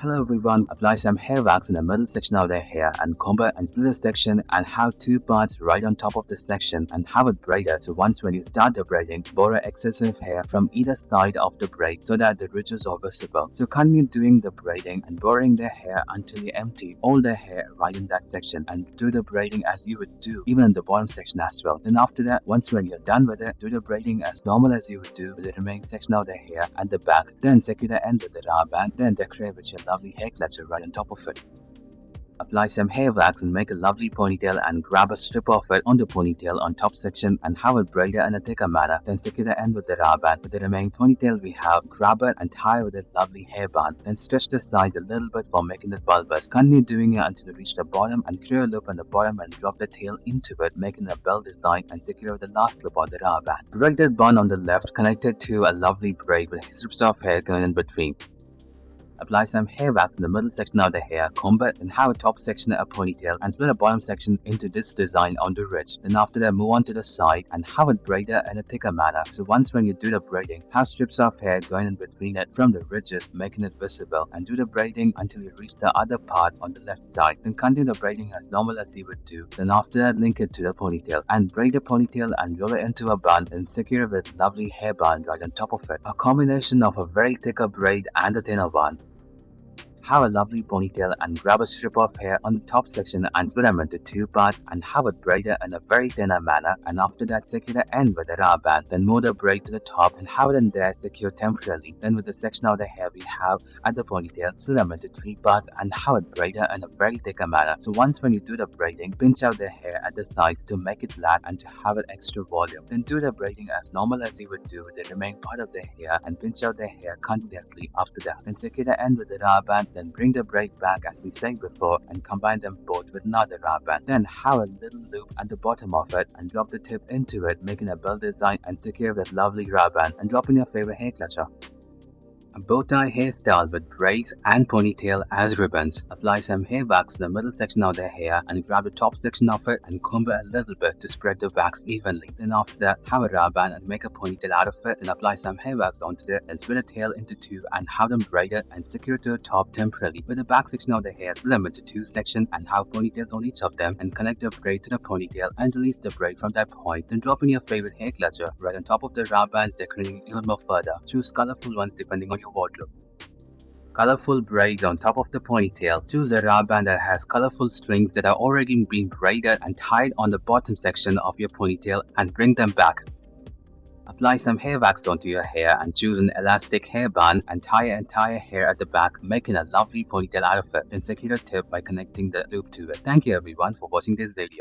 Hello everyone, apply some hair wax in the middle section of the hair and comb it and split the section and have two parts right on top of the section and have it braided. So once when you start the braiding, borrow excessive hair from either side of the braid so that the ridges are visible. So continue doing the braiding and borrowing the hair until you empty all the hair right in that section and do the braiding as you would do even in the bottom section as well. Then after that, once when you're done with it, do the braiding as normal as you would do with the remaining section of the hair at the back. Then secure the end with the rubber band, then decorate with your lovely hair clutcher right on top of it. Apply some hair wax and make a lovely ponytail and grab a strip of it on the ponytail on top section and have it braided in a thicker manner. Then secure the end with the rubber band. With the remaining ponytail we have, grab it and tie with a lovely hairband. Then stretch the side a little bit for making it bulbous. Continue doing it until you reach the bottom and create a loop on the bottom and drop the tail into it, making a bell design and secure with the last loop on the rubber band. Braided bun on the left connected to a lovely braid with strips of hair going in between. Apply some hair wax in the middle section of the hair, comb it, and have a top section a ponytail and split the bottom section into this design on the ridge. Then after that, move on to the side and have it braided in a thicker manner. So once when you do the braiding, have strips of hair going in between it from the ridges, making it visible, and do the braiding until you reach the other part on the left side. Then continue the braiding as normal as you would do. Then after that, link it to the ponytail and braid the ponytail and roll it into a bun and secure it with lovely hairband right on top of it. A combination of a very thicker braid and a thinner one. Have a lovely ponytail and grab a strip of hair on the top section and split them into two parts and have it braided in a very thinner manner, and after that secure the end with a rubber band. Then move the braid to the top and have it in there secured temporarily. Then with the section of the hair we have at the ponytail, split them into three parts and have it braided in a very thicker manner. So once when you do the braiding, pinch out the hair at the sides to make it flat and to have an extra volume. Then do the braiding as normal as you would do with the remaining part of the hair and pinch out the hair continuously after that. Then secure the end with the rubber band. Then bring the braid back as we said before and combine them both with another rubber band. Then have a little loop at the bottom of it and drop the tip into it, making a bell design and secure with lovely rubber band and drop in your favorite hair clutcher. A bow tie hairstyle with braids and ponytail as ribbons. Apply some hair wax in the middle section of the hair and grab the top section of it and comb it a little bit to spread the wax evenly. Then after that, have a rubber band and make a ponytail out of it and apply some hair wax onto it and split the tail into two and have them braided and secure to the top temporarily. With the back section of the hair, split them into two sections and have ponytails on each of them and connect the braid to the ponytail and release the braid from that point. Then drop in your favorite hair clutcher right on top of the rubber bands, decorating even more further. Choose colorful ones depending on your wardrobe. Colorful braids on top of the ponytail. Choose a rubber band that has colorful strings that are already been braided and tied on the bottom section of your ponytail and bring them back. Apply some hair wax onto your hair and choose an elastic hairband and tie your entire hair at the back, making a lovely ponytail out of it. Then secure the tip by connecting the loop to it. Thank you everyone for watching this video.